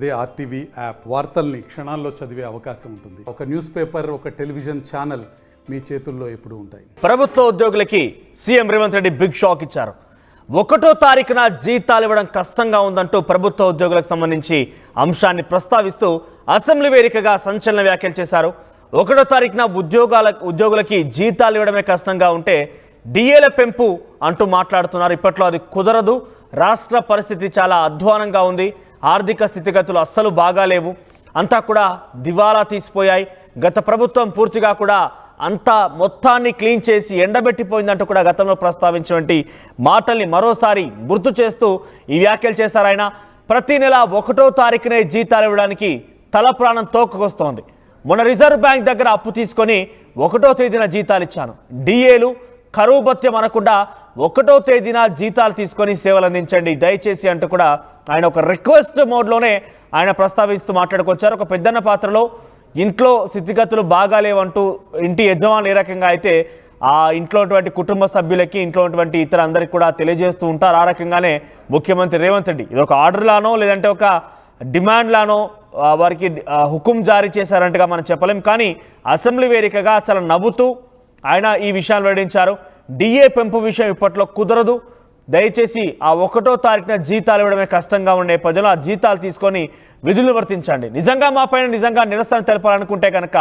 అదే RTV app వార్తల్ని క్షణాల్లో చదివే అవకాశం ఉంటుంది. ఒక న్యూస్ పేపర్, ఒక టెలివిజన్ ఛానల్ మీ చేతుల్లో ఎప్పుడూ ఉంటాయి. ప్రభుత్వ ఉద్యోగులకి CM Revanth Reddy big shock ఇచ్చారు. 1వ తారీఖున జీతాలు ఇవ్వడం కష్టంగా ఉందంటూ ప్రభుత్వ ఉద్యోగులకు సంబంధించి అంశాన్ని ప్రస్తావిస్తూ అసెంబ్లీ వేదికగా సంచలన వ్యాఖ్యలు చేశారు. 1వ తారీఖున ఉద్యోగులకి జీతాలు ఇవ్వడమే కష్టంగా ఉంటే డిఏల పెంపు అంటూ మాట్లాడుతున్నారు. ఇప్పట్లో అది కుదరదు. రాష్ట్ర పరిస్థితి చాలా అధ్వానంగా ఉంది. ఆర్థిక స్థితిగతులు అస్సలు బాగాలేవు. అంతా కూడా దివాలా తీసిపోయాయి. గత ప్రభుత్వం పూర్తిగా కూడా అంతా మొత్తాన్ని క్లీన్ చేసి ఎండబెట్టిపోయిందంటూ కూడా గతంలో ప్రస్తావించినటువంటి మాటల్ని మరోసారి గుర్తు చేస్తూ ఈ వ్యాఖ్యలు చేశారు ఆయన. ప్రతి నెల 1వ తారీఖునే జీతాలు ఇవ్వడానికి తల ప్రాణం తోకకొస్తోంది. మొన్న రిజర్వ్ బ్యాంక్ దగ్గర అప్పు తీసుకొని 1వ తేదీన జీతాలు ఇచ్చాను. డిఏలు కరువు భత్యం అనకుండా 1వ తేదీన జీతాలు తీసుకొని సేవలు అందించండి దయచేసి అంటూ కూడా ఆయన ఒక రిక్వెస్ట్ మోడ్లోనే ఆయన ప్రస్తావిస్తూ మాట్లాడుకొచ్చారు. ఒక పెద్దన్న పాత్రలో ఇంట్లో స్థితిగతులు బాగాలేవంటూ ఇంటి యజమానులు ఏ రకంగా అయితే ఆ ఇంట్లో కుటుంబ సభ్యులకి ఇంట్లో ఇతర అందరికి కూడా తెలియజేస్తూ ఉంటారు. ఆ రకంగానే ముఖ్యమంత్రి రేవంత్ రెడ్డి ఇది ఒక ఆర్డర్లానో లేదంటే ఒక డిమాండ్లానో వారికి హుకుం జారీ చేశారంటగా మనం చెప్పలేం. కానీ అసెంబ్లీ వేదికగా చాలా నవ్వుతూ ఆయన ఈ విషయాలు వెల్లడించారు. డిఏ పెంపు విషయం ఇప్పట్లో కుదరదు. దయచేసి ఆ 1వ తారీఖున జీతాలు ఇవ్వడమే కష్టంగా ఉన్న నేపథ్యంలో ఆ జీతాలు తీసుకొని విధులు వర్తించండి. నిజంగా మాపైన నిజంగా నిరసన తెలపాలనుకుంటే కనుక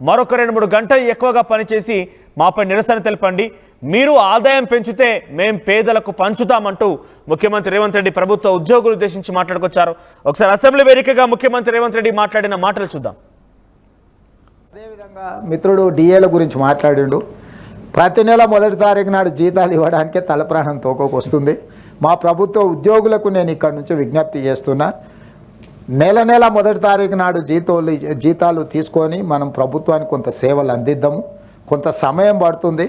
మరొక 2-3 గంటలు ఎక్కువగా పనిచేసి మాపై నిరసన తెలపండి. మీరు ఆదాయం పెంచితే మేం పేదలకు పంచుతామంటూ ముఖ్యమంత్రి రేవంత్ రెడ్డి ప్రభుత్వ ఉద్యోగులు ఉద్దేశించి మాట్లాడుకొచ్చారు. ఒకసారి అసెంబ్లీ వేదికగా ముఖ్యమంత్రి రేవంత్ రెడ్డి మాట్లాడిన మాటలు చూద్దాం. అదేవిధంగా మిత్రుడు డిఏల గురించి మాట్లాడిండు. ప్రతి నెల 1వ తారీఖు నాడు జీతాలు ఇవ్వడానికే తల ప్రాణం తోకకు వస్తుంది. మా ప్రభుత్వ ఉద్యోగులకు నేను ఇక్కడ నుంచి విజ్ఞప్తి చేస్తున్నా, నెల 1వ తారీఖు నాడు జీతాలు తీసుకొని మనం ప్రభుత్వానికి కొంత సేవలు అందిద్దాము. కొంత సమయం పడుతుంది.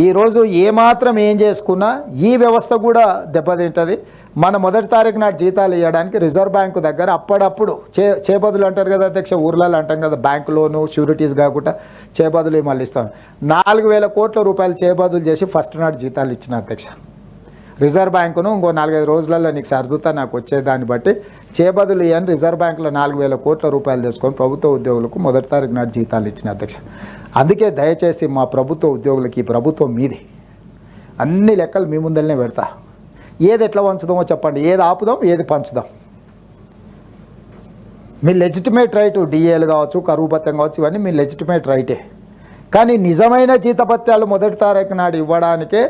ఈరోజు ఏమాత్రం ఏం చేసుకున్నా ఈ వ్యవస్థ కూడా దెబ్బతింటుంది. మన 1వ తారీఖు నాడు జీతాలు ఇవ్వడానికి రిజర్వ్ బ్యాంకు దగ్గర అప్పుడప్పుడు చేబదులు అంటారు కదా అధ్యక్ష, ఊర్లలో అంటాం కదా, బ్యాంకు లోను షూరిటీస్ కాకుండా చేబదులు మళ్ళీ ఇస్తాను. 4,000 కోట్ల రూపాయలు చేబదులు చేసి ఫస్ట్ నాడు జీతాలు ఇచ్చిన అధ్యక్ష. రిజర్వ్ బ్యాంకును ఇంకో 4-5 రోజులలో నీకు సర్దుతా నాకు వచ్చేదాన్ని బట్టి చేబదులు ఇవ్వని రిజర్వ్ బ్యాంకులో 4,000 కోట్ల రూపాయలు తీసుకొని ప్రభుత్వ ఉద్యోగులకు 1వ తారీఖు నాడు జీతాలు ఇచ్చిన అధ్యక్ష. అందుకే దయచేసి మా ప్రభుత్వ ఉద్యోగులకి ఈ ప్రభుత్వం మీది, అన్ని లెక్కలు మీ ముందరనే పెడతా. ఏది ఎట్లా పంచుదామో చెప్పండి, ఏది ఆపుదాం ఏది పంచుదాం. మీ లెజిటిమేట్ రైటు డిఏలు కావచ్చు, కరువు భత్యం కావచ్చు, ఇవన్నీ మీ లెజిటిమేట్ రైటే. కానీ నిజమైన జీతభత్యాలు 1వ తారీఖు నాడు ఇవ్వడానికే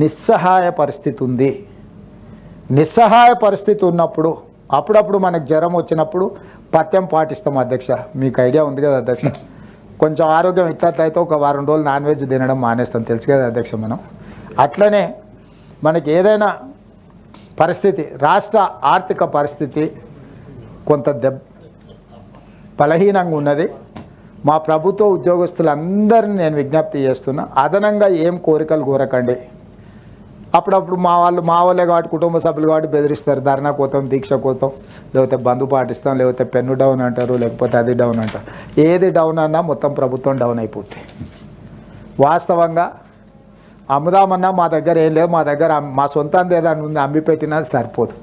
నిస్సహాయ పరిస్థితి ఉంది. నిస్సహాయ పరిస్థితి ఉన్నప్పుడు అప్పుడప్పుడు మనకు జ్వరం వచ్చినప్పుడు పథ్యం పాటిస్తాం అధ్యక్ష. మీకు ఐడియా ఉంది కదా అధ్యక్ష. కొంచెం ఆరోగ్యం ఇట్లట్లయితే ఒక వారం రోజులు నాన్ వెజ్ తినడం మానేస్తాం, తెలుసు కదా అధ్యక్ష. మనం అట్లనే మనకి ఏదైనా పరిస్థితి, రాష్ట్ర ఆర్థిక పరిస్థితి కొంత బలహీనంగా ఉన్నది. మా ప్రభుత్వ ఉద్యోగస్తులందరినీ నేను విజ్ఞప్తి చేస్తున్నా, అదనంగా ఏం కోరికలు కోరకండి. అప్పుడప్పుడు మా వాళ్ళే కాబట్టి కుటుంబ సభ్యులు కాబట్టి బెదిరిస్తారు, ధర్నా కోతాం, దీక్ష కోతాం, లేకపోతే బంధు పాటిస్తాం, లేకపోతే పెన్ను డౌన్ అంటారు, లేకపోతే అది డౌన్ అంటారు. ఏది డౌన్ అన్నా మొత్తం ప్రభుత్వం డౌన్ అయిపోతుంది. వాస్తవంగా అమ్ముదామన్నా మా దగ్గర ఏం లేదు, మా దగ్గర మా సొంతంది ఏదైనా ఉంది అమ్మి పెట్టినా సరిపోదు.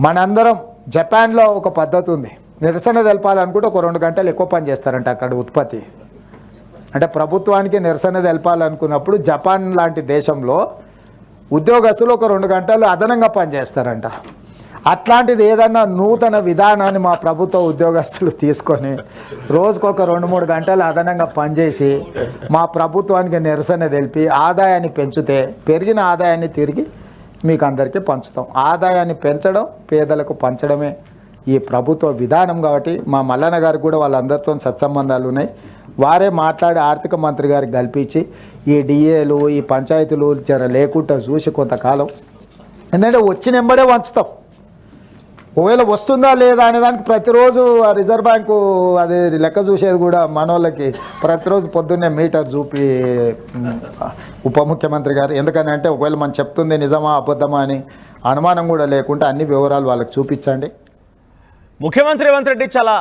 మనందరం జపాన్లో ఒక పద్ధతి ఉంది, నిరసన తెలపాలనుకుంటే ఒక 2 గంటలు ఎక్కువ పని చేస్తారంట అక్కడ ఉత్పత్తి. అంటే ప్రభుత్వానికి నిరసన తెలపాలనుకున్నప్పుడు జపాన్ లాంటి దేశంలో ఉద్యోగస్తులు ఒక 2 గంటలు అదనంగా పనిచేస్తారంట. అట్లాంటిది ఏదన్నా నూతన విధానాన్ని మా ప్రభుత్వ ఉద్యోగస్తులు తీసుకొని రోజుకొక 2-3 గంటలు అదనంగా పనిచేసి మా ప్రభుత్వానికి నిరసన తెలిపి ఆదాయాన్ని పెంచితే పెరిగిన ఆదాయాన్ని తిరిగి మీకు అందరికీ పంచుతాం. ఆదాయాన్ని పెంచడం, పేదలకు పంచడమే ఈ ప్రభుత్వ విధానం. కాబట్టి మా మల్లన్న గారికి కూడా వాళ్ళందరితో సత్సంబంధాలు ఉన్నాయి. వారే మాట్లాడి ఆర్థిక మంత్రి గారికి కల్పించి ఈ డిఏలు ఈ పంచాయతీలు జర లేకుండా చూసి కొంతకాలం, ఎందుకంటే వచ్చిన వెంబడే వంచుతాం. ఒకవేళ వస్తుందా లేదా అనే దానికి ప్రతిరోజు రిజర్వ్ బ్యాంకు అది లెక్క చూసేది కూడా మనోళ్ళకి ప్రతిరోజు పొద్దున్నే మీటర్ చూపి ఉప ముఖ్యమంత్రి గారు, ఎందుకని అంటే ఒకవేళ మనం చెప్తుంది నిజమా అబద్ధమా అని అనుమానం కూడా లేకుండా అన్ని వివరాలు వాళ్ళకి చూపించండి. ముఖ్యమంత్రి రేవంత్ రెడ్డి చాలా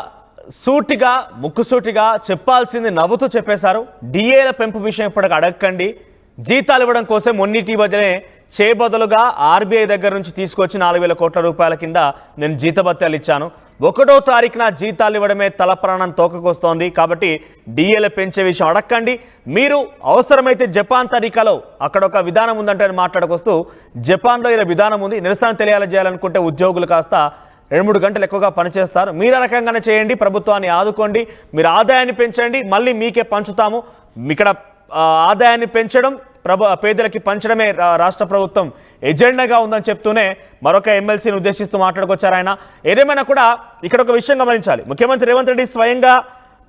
సూటిగా ముక్కుసూటిగా చెప్పాల్సింది నవ్వుతూ చెప్పేశారు. డిఏల పెంపు విషయం ఇప్పటికి అడగకండి, జీతాలు ఇవ్వడం కోసం మొన్నిటి మధ్యనే చేయబదులుగా ఆర్బీఐ దగ్గర నుంచి తీసుకొచ్చి 4,000 కోట్ల రూపాయల కింద నేను జీతభత్యాలు ఇచ్చాను. 1వ తారీఖున జీతాలు ఇవ్వడమే తల ప్రాణం తోకకొస్తోంది. కాబట్టి డిఏలు పెంచే విషయం అడగండి. మీరు అవసరమైతే జపాన్ తరీకాలో అక్కడ ఒక విధానం ఉందంటే మాట్లాడుకొస్తూ జపాన్లో ఇలా విధానం ఉంది, నిరసన తెలియాలనుకుంటే ఉద్యోగులు కాస్త 2-3 గంటలు ఎక్కువగా పనిచేస్తారు. మీరు ఆ రకంగానే చేయండి, ప్రభుత్వాన్ని ఆదుకోండి, మీరు ఆదాయాన్ని పెంచండి, మళ్ళీ మీకే పంచుతాము. ఇక్కడ ఆదాయాన్ని పెంచడం, పేదలకి పంచడమే రాష్ట్ర ప్రభుత్వం ఎజెండాగా ఉందని చెప్తూనే మరొక ఎమ్మెల్సీని ఉద్దేశిస్తూ మాట్లాడుకొచ్చారు ఆయన. ఏదేమైనా కూడా ఇక్కడ ఒక విషయం గమనించాలి. ముఖ్యమంత్రి రేవంత్ రెడ్డి స్వయంగా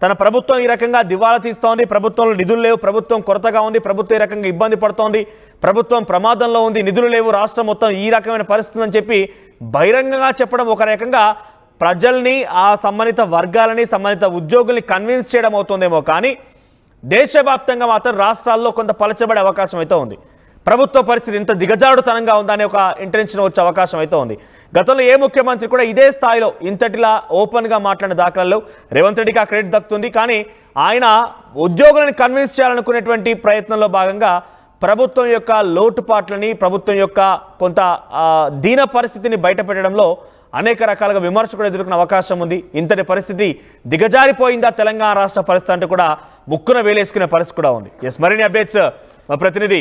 తన ప్రభుత్వం ఈ రకంగా దివాలా తీస్తోంది, ప్రభుత్వంలో నిధులు లేవు, ప్రభుత్వం కొరతగా ఉంది, ప్రభుత్వం ఈ రకంగా ఇబ్బంది పడుతోంది, ప్రభుత్వం ప్రమాదంలో ఉంది, నిధులు లేవు, రాష్ట్రం మొత్తం ఈ రకమైన పరిస్థితి అని చెప్పి బహిరంగంగా చెప్పడం ఒక రకంగా ప్రజల్ని, ఆ సంబంధిత వర్గాలని, సంబంధిత ఉద్యోగుల్ని కన్విన్స్ చేయడం అవుతుందేమో కానీ దేశవ్యాప్తంగా మాత్రం రాష్ట్రాల్లో కొంత పలచబడే అవకాశం అయితే ఉంది. ప్రభుత్వ పరిస్థితి ఇంత దిగజారుతనంగా ఉందనే ఒక ఇంటెన్షన్ వచ్చే అవకాశం అయితే ఉంది. గతంలో ఏ ముఖ్యమంత్రి కూడా ఇదే స్థాయిలో ఇంతటిలా ఓపెన్గా మాట్లాడిన దాఖలాలు రేవంత్ రెడ్డికి ఆ క్రెడిట్ దక్కుతుంది. కానీ ఆయన ఉద్యోగులను కన్విన్స్ చేయాలనుకునేటువంటి ప్రయత్నంలో భాగంగా ప్రభుత్వం యొక్క లోటుపాట్లని, ప్రభుత్వం యొక్క కొంత దీన పరిస్థితిని బయటపెట్టడంలో అనేక రకాలుగా విమర్శ కూడా ఎదుర్కొనే అవకాశం ఉంది. ఇంతటి పరిస్థితి దిగజారిపోయిందా తెలంగాణ రాష్ట్ర పరిస్థితి అంటే కూడా ముక్కున వేలేసుకునే పరిస్థితి కూడా ఉంది. ఎస్, మరిన్ని అప్డేట్స్ మా ప్రతినిధి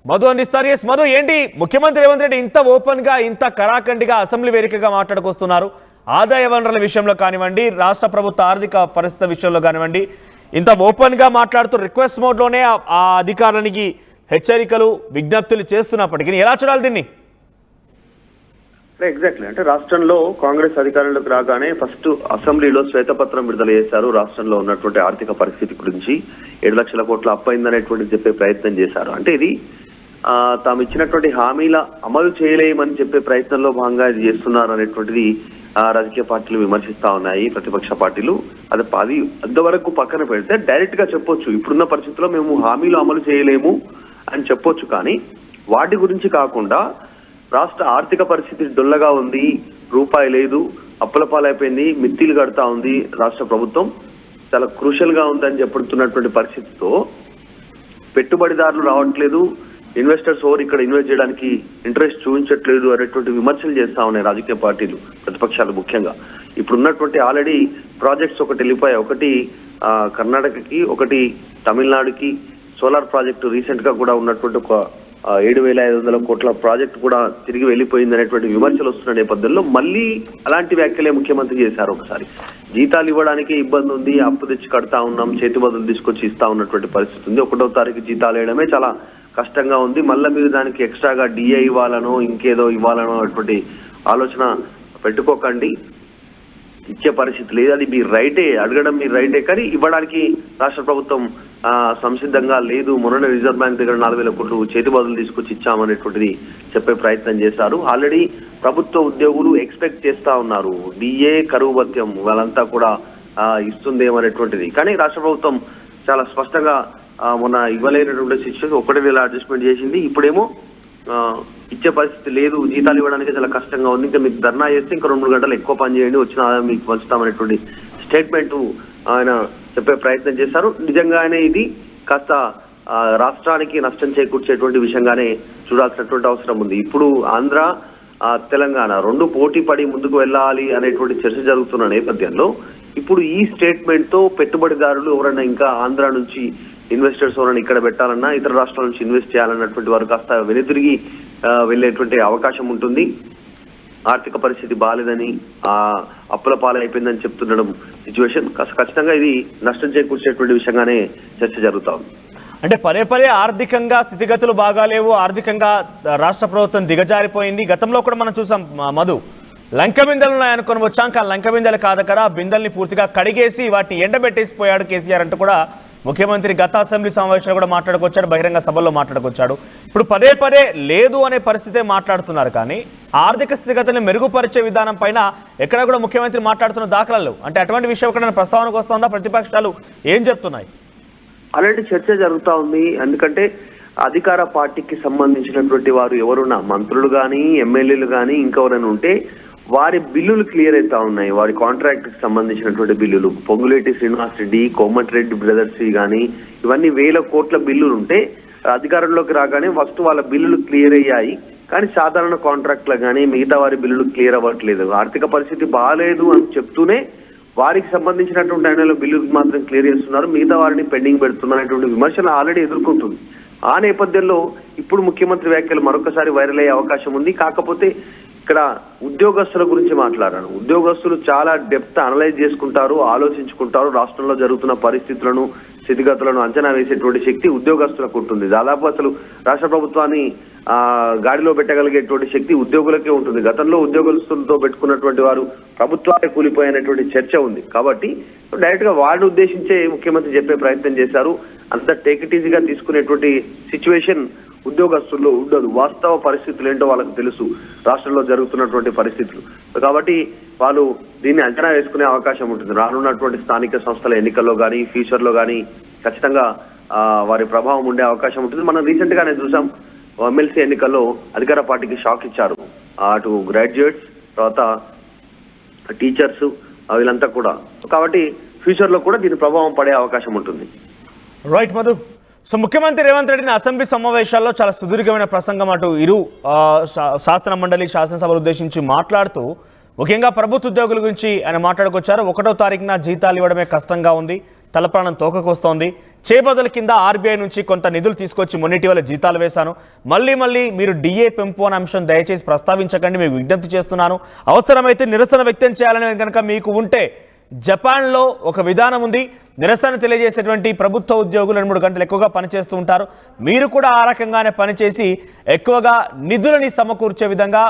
మధు అందిస్తారు. ఎస్ మధు, ఏంటి ముఖ్యమంత్రి రేవంత్ రెడ్డి ఇంత ఓపెన్గా, ఇంత కరాఖండిగా అసెంబ్లీ వేదికగా మాట్లాడుకొస్తున్నారు? ఆదాయ వనరుల విషయంలో కానివ్వండి, రాష్ట్ర ప్రభుత్వ ఆర్థిక పరిస్థితి విషయంలో కానివ్వండి, ఇంత ఓపెన్గా మాట్లాడుతూ రిక్వెస్ట్ మోడ్లోనే ఆ అధికారులకి హెచ్చరికలు, విజ్ఞప్తులు చేస్తున్నప్పటికీ ఎలా చూడాలి దీన్ని? ఎగ్జాక్ట్లీ, అంటే రాష్ట్రంలో కాంగ్రెస్ అధికారంలోకి రాగానే ఫస్ట్ అసెంబ్లీలో శ్వేతపత్రం విడుదల చేశారు. రాష్ట్రంలో ఉన్నటువంటి ఆర్థిక పరిస్థితి గురించి 7 లక్షల కోట్ల అప్పు అయిందనేటువంటి చెప్పే ప్రయత్నం చేశారు. అంటే ఇది తాము ఇచ్చినటువంటి హామీల అమలు చేయలేమని చెప్పే ప్రయత్నంలో భాగంగా ఇది చేస్తున్నారు అనేటువంటిది రాజకీయ పార్టీలు విమర్శిస్తా ఉన్నాయి, ప్రతిపక్ష పార్టీలు. అది అంతవరకు పక్కన పెడితే డైరెక్ట్ గా చెప్పొచ్చు, ఇప్పుడున్న పరిస్థితుల్లో మేము హామీలు అమలు చేయలేము అని చెప్పొచ్చు. కానీ వాటి గురించి కాకుండా రాష్ట్ర ఆర్థిక పరిస్థితి డొల్లగా ఉంది, రూపాయి లేదు, అప్పుల పాలైపోయింది, మిత్తిలు కడతా ఉంది రాష్ట్ర ప్రభుత్వం, చాలా క్రూషల్ గా ఉందని చెప్పుతున్నటువంటి పరిస్థితితో పెట్టుబడిదారులు రావట్లేదు, ఇన్వెస్టర్స్ ఓవర్ ఇక్కడ ఇన్వెస్ట్ చేయడానికి ఇంట్రెస్ట్ చూపించట్లేదు అనేటువంటి విమర్శలు చేస్తా ఉన్నాయి రాజకీయ పార్టీలు, ప్రతిపక్షాలు ముఖ్యంగా. ఇప్పుడు ఉన్నటువంటి ఆల్రెడీ ప్రాజెక్ట్స్ ఒకటి వెళ్ళిపోయాయి. ఒకటి కర్ణాటకకి, ఒకటి తమిళనాడుకి సోలార్ ప్రాజెక్టు రీసెంట్ గా కూడా ఉన్నటువంటి ఒక 7,500 కోట్ల ప్రాజెక్ట్ కూడా తిరిగి వెళ్ళిపోయింది అనేటువంటి విమర్శలు వస్తున్న నేపథ్యంలో మళ్ళీ అలాంటి వ్యాఖ్యలే ముఖ్యమంత్రి చేశారు. ఒకసారి జీతాలు ఇవ్వడానికి ఇబ్బంది ఉంది, అప్పు తెచ్చి కడతా ఉన్నాం, చేతి బదులు తీసుకొచ్చి ఇస్తా ఉన్నటువంటి పరిస్థితి ఉంది, 1వ తారీఖు జీతాలు వేయడమే చాలా కష్టంగా ఉంది, మళ్ళీ మీరు దానికి ఎక్స్ట్రాగా డిఏ ఇవ్వాలనో ఇంకేదో ఇవ్వాలనో అటువంటి ఆలోచన పెట్టుకోకండి, ఇచ్చే పరిస్థితి లేదు, అది మీ రైటే, అడగడం మీ రైటే, కానీ ఇవ్వడానికి రాష్ట్ర ప్రభుత్వం సంసిద్ధంగా లేదు. మొన్న రిజర్వ్ బ్యాంక్ దగ్గర 4,000 కోట్లు చేతి బదులు తీసుకొచ్చి ఇచ్చామనేటువంటిది చెప్పే ప్రయత్నం చేశారు. ఆల్రెడీ ప్రభుత్వ ఉద్యోగులు ఎక్స్పెక్ట్ చేస్తా ఉన్నారు డిఏ, కరువు భత్యం వాళ్ళంతా కూడా ఇస్తుందేమనేటువంటిది. కానీ రాష్ట్ర ప్రభుత్వం చాలా స్పష్టంగా మొన్న ఇవ్వలేనటువంటి సిచ్యువేషన్ 1 నెల అడ్జస్ట్మెంట్ చేసింది. ఇప్పుడేమో ఇచ్చే పరిస్థితి లేదు, జీతాలు ఇవ్వడానికి చాలా కష్టంగా ఉంది, ఇంకా మీకు ధర్నా చేస్తే ఇంకా 2-3 గంటలు ఎక్కువ పని చేయండి, వచ్చిన ఆదాయం మీకు పంచుతామనేటువంటి స్టేట్మెంట్ ఆయన చెప్పే ప్రయత్నం చేశారు. నిజంగానే ఇది కాస్త రాష్ట్రానికి నష్టం చేకూర్చేటువంటి విషయంగానే చూడాల్సినటువంటి అవసరం ఉంది. ఇప్పుడు ఆంధ్ర, తెలంగాణ 2 పోటీ పడి ముందుకు వెళ్ళాలి అనేటువంటి చర్చ జరుగుతున్న నేపథ్యంలో ఇప్పుడు ఈ స్టేట్మెంట్ తో పెట్టుబడిదారులు ఎవరైనా ఇంకా ఆంధ్ర నుంచి ఇన్వెస్టర్స్ ఎవరైనా ఇక్కడ పెట్టాలన్నా, ఇతర రాష్ట్రాల నుంచి ఇన్వెస్ట్ చేయాలన్నటువంటి వారు కాస్త వెనుతిరిగి వెళ్ళేటువంటి అవకాశం ఉంటుంది. ఆర్థిక పరిస్థితి బాలేదని, అప్పుల పాలైపోయిందని చెప్తుండడం సిచ్యువేషన్ ఖచ్చితంగా ఇది నష్టం చేకూర్చేటువంటి విషయంగానే చర్చ జరుగుతా ఉంది. అంటే పదే ఆర్థికంగా స్థితిగతులు బాగాలేవు, ఆర్థికంగా రాష్ట్ర ప్రభుత్వం దిగజారిపోయింది. గతంలో కూడా మనం చూసాం మధు, లంక బిందెలు ఉన్నాయనుకొని వచ్చాం, కానీ లంక బిందెలు కాదు కదా, బిందెల్ని పూర్తిగా కడిగేసి వాటిని ఎండబెట్టేసిపోయాడు కేసీఆర్ అంటూ కూడా ముఖ్యమంత్రి గత అసెంబ్లీ సమావేశంలో కూడా మాట్లాడుకొచ్చాడు, బహిరంగ సభల్లో మాట్లాడుకొచ్చాడు. ఇప్పుడు పదే లేదు అనే పరిస్థితే మాట్లాడుతున్నారు, కానీ ఆర్థిక స్థితిగతులను మెరుగుపరిచే విధానం పైన ఎక్కడ కూడా ముఖ్యమంత్రి మాట్లాడుతున్న దాఖలాలు అంటే అటువంటి విషయం ఎక్కడ ప్రస్తావనకు వస్తుందా? ప్రతిపక్షాలు ఏం చెప్తున్నాయి? అలాంటి చర్చ జరుగుతూ ఉంది. ఎందుకంటే అధికార పార్టీకి సంబంధించినటువంటి వారు ఎవరున్నా, మంత్రులు కానీ, ఎమ్మెల్యేలు కానీ, ఇంకెవరైనా ఉంటే వారి బిల్లులు క్లియర్ అవుతా ఉన్నాయి. వారి కాంట్రాక్ట్ కి సంబంధించినటువంటి బిల్లులు, పొంగులేటి శ్రీనివాస్ రెడ్డి, కోమటిరెడ్డి బ్రదర్స్ కానీ ఇవన్నీ 1,000 కోట్ల బిల్లులు ఉంటే అధికారంలోకి రాగానే ఫస్ట్ వాళ్ళ బిల్లులు క్లియర్ అయ్యాయి. కానీ సాధారణ కాంట్రాక్ట్లకు కానీ మిగతా వారి బిల్లులు క్లియర్ అవ్వట్లేదు. ఆర్థిక పరిస్థితి బాగాలేదు అని చెప్తూనే వారికి సంబంధించినటువంటి ఆయన బిల్లులు మాత్రం క్లియర్ చేస్తున్నారు, మిగతా వారిని పెండింగ్ పెడుతున్నటువంటి విమర్శలు ఆల్రెడీ ఎదుర్కొంటుంది. ఆ నేపథ్యంలో ఇప్పుడు ముఖ్యమంత్రి వ్యాఖ్యలు మరొకసారి వైరల్ అయ్యే అవకాశం ఉంది. కాకపోతే ఇక్కడ ఉద్యోగస్తుల గురించి మాట్లాడాను. ఉద్యోగస్తులు చాలా డెప్త్ అనలైజ్ చేసుకుంటారు, ఆలోచించుకుంటారు. రాష్ట్రంలో జరుగుతున్న పరిస్థితులను, స్థితిగతులను అంచనా వేసేటువంటి శక్తి ఉద్యోగస్తులకు ఉంటుంది. దాదాపు అసలు రాష్ట్ర ప్రభుత్వాన్ని గాడిలో పెట్టగలిగేటువంటి శక్తి ఉద్యోగులకే ఉంటుంది. గతంలో ఉద్యోగస్తులతో పెట్టుకున్నటువంటి వారు ప్రభుత్వాలే కూలిపోయినటువంటి చర్చ ఉంది. కాబట్టి డైరెక్ట్ గా వారిని ఉద్దేశించే ముఖ్యమంత్రి చెప్పే ప్రయత్నం చేశారు. అంత టేక్ ఇట్ ఈజీగా తీసుకునేటువంటి సిచ్యువేషన్ ఉద్యోగస్తుల్లో ఉండదు. వాస్తవ పరిస్థితులు ఏంటో వాళ్ళకి తెలుసు, రాష్ట్రంలో జరుగుతున్నటువంటి పరిస్థితులు. కాబట్టి వాళ్ళు దీన్ని అంచనా వేసుకునే అవకాశం ఉంటుంది. రానున్నటువంటి స్థానిక సంస్థల ఎన్నికల్లో కానీ ఫ్యూచర్ లో కానీ ఖచ్చితంగా వారి ప్రభావం ఉండే అవకాశం ఉంటుంది. మనం రీసెంట్ గానే చూసాం, ఎమ్మెల్సీ ఎన్నికల్లో అధికార పార్టీకి షాక్ ఇచ్చారు. అటు గ్రాడ్యుయేట్స్, తర్వాత టీచర్స్, వీళ్ళంతా కూడా. కాబట్టి ఫ్యూచర్ లో కూడా దీని ప్రభావం పడే అవకాశం ఉంటుంది. రైట్ మధు. సో ముఖ్యమంత్రి రేవంత్ రెడ్డిని అసెంబ్లీ సమావేశాల్లో చాలా సుదీర్ఘమైన ప్రసంగం అటు ఇరు శాసన మండలి శాసనసభలు ఉద్దేశించి మాట్లాడుతూ ముఖ్యంగా ప్రభుత్వ ఉద్యోగుల గురించి ఆయన మాట్లాడుకొచ్చారు. 1వ తారీఖున జీతాలు ఇవ్వడమే కష్టంగా ఉంది, తలప్రాణం తోకకొస్తోంది. చేబదుల కింద ఆర్బీఐ నుంచి కొంత నిధులు తీసుకొచ్చి మొన్నిటివల్ల జీతాలు వేశాను. మళ్ళీ మీరు డిఏ పెంపు అనే అంశం దయచేసి ప్రస్తావించకండి, మీకు విజ్ఞప్తి చేస్తున్నాను. అవసరమైతే నిరసన వ్యక్తం చేయాలని కనుక మీకు ఉంటే జపాన్లో ఒక విధానం ఉంది. నిరసన తెలియజేసేటువంటి ప్రభుత్వ ఉద్యోగులు 2-3 గంటలు ఎక్కువగా పనిచేస్తూ ఉంటారు. మీరు కూడా ఆ రకంగానే పనిచేసి ఎక్కువగా నిధులని సమకూర్చే విధంగా,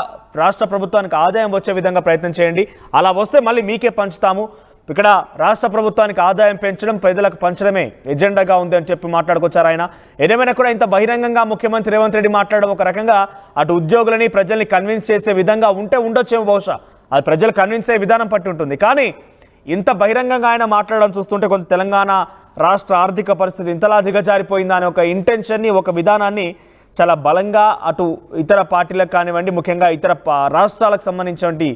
రాష్ట్ర ప్రభుత్వానికి ఆదాయం వచ్చే విధంగా ప్రయత్నం చేయండి. అలా వస్తే మళ్ళీ మీకే పంచుతాము. ఇక్కడ రాష్ట్ర ప్రభుత్వానికి ఆదాయం పెంచడం, ప్రజలకు పంచడమే ఎజెండాగా ఉంది అని చెప్పి మాట్లాడుకొచ్చారు ఆయన. ఏదేమైనా కూడా ఇంత బహిరంగంగా ముఖ్యమంత్రి రేవంత్ రెడ్డి మాట్లాడడం ఒక రకంగా అటు ఉద్యోగులని ప్రజల్ని కన్విన్స్ చేసే విధంగా ఉంటే ఉండొచ్చేమో, బహుశా అది ప్రజలు కన్విన్స్ అయ్యే విధానం పట్టి ఉంటుంది. కానీ ఇంత బహిరంగంగా ఆయన మాట్లాడడం చూస్తుంటే కొంత తెలంగాణ రాష్ట్ర ఆర్థిక పరిస్థితి ఇంతలా దిగజారిపోయిందా అనే ఒక ఇంటెన్షన్ని, ఒక విధానాన్ని చాలా బలంగా అటు ఇతర పార్టీలకు కానివ్వండి, ముఖ్యంగా ఇతర రాష్ట్రాలకు సంబంధించినటువంటి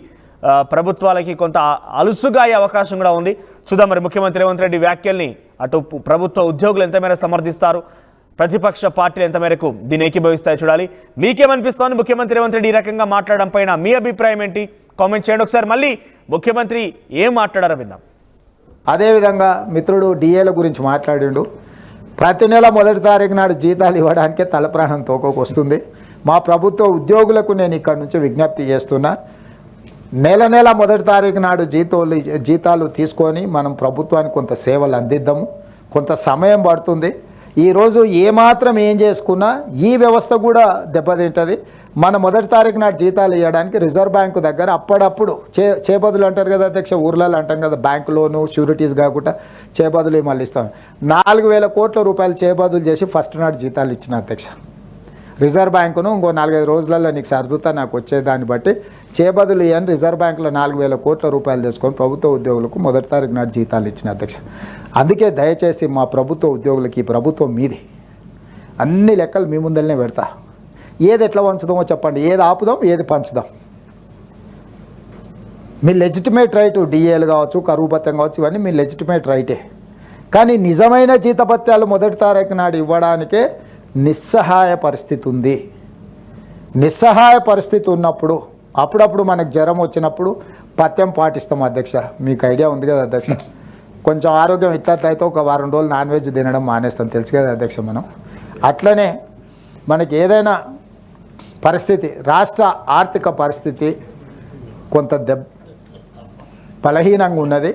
ప్రభుత్వాలకి కొంత అలుసుగా అయ్యే అవకాశం కూడా ఉంది. చూద్దాం మరి ముఖ్యమంత్రి రేవంత్ రెడ్డి వ్యాఖ్యల్ని అటు ప్రభుత్వ ఉద్యోగులు ఎంత మేర సమర్థిస్తారు, ప్రతిపక్ష పార్టీలు ఎంత మేరకు దీన్ని ఏకీభవిస్తాయి చూడాలి. మీకేమనిపిస్తోంది ముఖ్యమంత్రి రేవంత్ రెడ్డి ఈ రకంగా మాట్లాడడం పైన మీ అభిప్రాయం ఏంటి? కామెంట్ చేయండి. ఒకసారి మళ్ళీ ముఖ్యమంత్రి ఏం మాట్లాడారో విందాం. అదేవిధంగా మిత్రుడు డిఏల గురించి మాట్లాడిండు. ప్రతి నెల 1వ తారీఖు నాడు జీతాలు ఇవ్వడానికే తలప్రాణం తోకొస్తుంది. మా ప్రభుత్వ ఉద్యోగులకు నేను ఇక్కడ నుంచి విజ్ఞప్తి చేస్తున్నా, నెల 1వ తారీఖు నాడు జీతాలు తీసుకొని మనం ప్రభుత్వానికి కొంత సేవలు అందిద్దాము. కొంత సమయం పడుతుంది. ఈరోజు ఏమాత్రం ఏం చేసుకున్నా ఈ వ్యవస్థ కూడా దెబ్బతింటుంది. మన 1వ తారీఖు నాడు జీతాలు ఇవ్వడానికి రిజర్వ్ బ్యాంకు దగ్గర అప్పుడప్పుడు చేబదులు అంటారు కదా అధ్యక్ష, ఊర్లలో అంటాం కదా, బ్యాంకు లోను షూరిటీస్ కాకుండా చేబదులు మళ్ళీ ఇస్తాం. 4,000 కోట్ల రూపాయలు చేబదులు చేసి ఫస్ట్ నాడు జీతాలు ఇచ్చిన అధ్యక్ష. రిజర్వ్ బ్యాంకును ఇంకో 4-5 రోజులలో నీకు సర్దుతా నాకు వచ్చేదాన్ని బట్టి చేబదులు ఇవ్వని రిజర్వ్ బ్యాంకులో 4,000 కోట్ల రూపాయలు తెచ్చుకొని ప్రభుత్వ ఉద్యోగులకు 1వ తారీఖు నాడు జీతాలు ఇచ్చిన అధ్యక్ష. అందుకే దయచేసి మా ప్రభుత్వ ఉద్యోగులకి ఈ ప్రభుత్వం మీది, అన్ని లెక్కలు మీ ముందరనే పెడతా. ఏది ఎట్లా పంచుదామో చెప్పండి, ఏది ఆపుదాం, ఏది పంచుదాం. మీ లెజిటిమేట్ రైట్, డిఏలు కావచ్చు, కరువు భత్యం కావచ్చు, ఇవన్నీ మీ లెజిటిమేట్ రైటే. కానీ నిజమైన జీతభత్యాలు 1వ తారీఖు నాడు ఇవ్వడానికే నిస్సహాయ పరిస్థితి ఉంది. నిస్సహాయ పరిస్థితి ఉన్నప్పుడు అప్పుడప్పుడు మనకు జ్వరం వచ్చినప్పుడు పథ్యం పాటిస్తాం అధ్యక్ష. మీకు ఐడియా ఉంది కదా అధ్యక్ష. కొంచెం ఆరోగ్యం ఇట్లట్లయితే ఒక వారం రోజులు నాన్ వెజ్ తినడం మానేస్తాం, తెలుసు కదా అధ్యక్ష. మనం అట్లనే మనకి ఏదైనా పరిస్థితి, రాష్ట్ర ఆర్థిక పరిస్థితి కొంత బలహీనంగా ఉన్నది.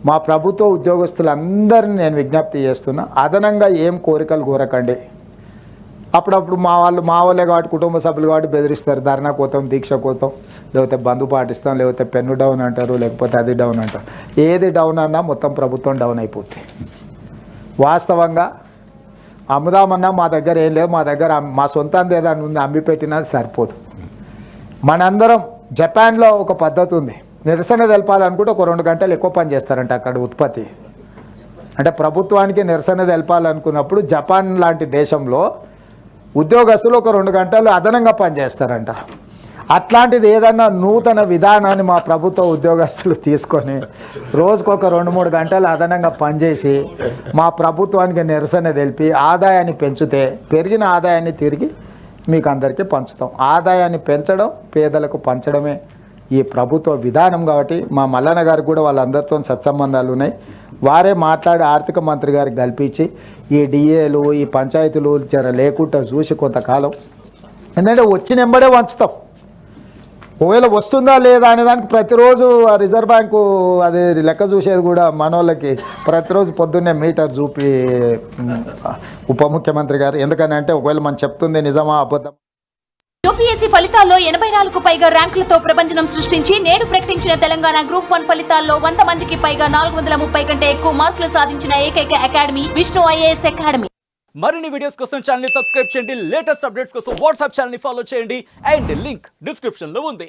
మా ప్రభుత్వ ఉద్యోగస్తులందరినీ నేను విజ్ఞప్తి చేస్తున్నా, అదనంగా ఏం కోరికలు కోరకండి. అప్పుడప్పుడు మా వాళ్ళే కాబట్టి కుటుంబ సభ్యులు కాబట్టి బెదిరిస్తారు, ధర్నా కోతాం, దీక్ష కోతాం, లేకపోతే బంధు పాటిస్తాం, లేకపోతే పెన్ను డౌన్ అంటారు, లేకపోతే అది డౌన్ అంటారు. ఏది డౌన్ అన్నా మొత్తం ప్రభుత్వం డౌన్ అయిపోతుంది. వాస్తవంగా అమ్ముదామన్నా మా దగ్గర ఏం లేదు, మా దగ్గర మా సొంతంది ఏదైనా ఉంది అమ్మి పెట్టినా సరిపోదు. మనందరం జపాన్లో ఒక పద్ధతి ఉంది, నిరసన తెలపాలనుకుంటే ఒక 2 గంటలు ఎక్కువ పని చేస్తారంట అక్కడ ఉత్పత్తి. అంటే ప్రభుత్వానికి నిరసన తెలపాలనుకున్నప్పుడు జపాన్ లాంటి దేశంలో ఉద్యోగస్తులు ఒక 2 గంటలు అదనంగా పనిచేస్తారంట. అట్లాంటిది ఏదన్నా నూతన విధానాన్ని మా ప్రభుత్వ ఉద్యోగస్తులు తీసుకొని రోజుకొక 2-3 గంటలు అదనంగా పనిచేసి మా ప్రభుత్వానికి నిరసన తెలిపి ఆదాయాన్ని పెంచితే, పెరిగిన ఆదాయాన్ని తిరిగి మీకు అందరికీ పంచుతాం. ఆదాయాన్ని పెంచడం, పేదలకు పంచడమే ఈ ప్రభుత్వ విధానం. కాబట్టి మా మల్లన్న గారికి కూడా వాళ్ళందరితో సత్సంబంధాలు ఉన్నాయి. వారే మాట్లాడి ఆర్థిక మంత్రి గారికి కల్పించి ఈ డిఏలు, ఈ పంచాయతీలు జర లేకుండా చూసి కొంతకాలం, ఎందుకంటే వచ్చిన వెంబడే వంచుతాం. ఒకవేళ వస్తుందా లేదా అనే దానికి ప్రతిరోజు రిజర్వ్ బ్యాంకు అది లెక్క చూసేది కూడా మనోళ్ళకి ప్రతిరోజు పొద్దున్నే మీటర్ చూపి ఉప ముఖ్యమంత్రి గారు. ఎందుకని అంటే ఒకవేళ మనం చెప్తుంది నిజమా అబద్ధం. యూపీఎస్సీ ఫలితాల్లో 84కు పైగా ర్యాంకులతో ప్రభంజనం సృష్టించి నేడు ప్రకటించిన తెలంగాణ గ్రూప్ 1 ఫలితాల్లో 100 మందికి పైగా 430 కంటే ఎక్కువ మార్కులు సాధించిన ఏకైక అకాడమీ విష్ణు ఐఏఎస్ అకాడమీ. మరిన్ని వీడియోస్ కోసం ఛానల్ ని సబ్స్క్రైబ్ చేయండి. లేటెస్ట్ అప్డేట్స్ కోసం వాట్సాప్ ఛానల్ ని ఫాలో చేయండి. అండ్ లింక్ డిస్క్రిప్షన్ లో ఉంది.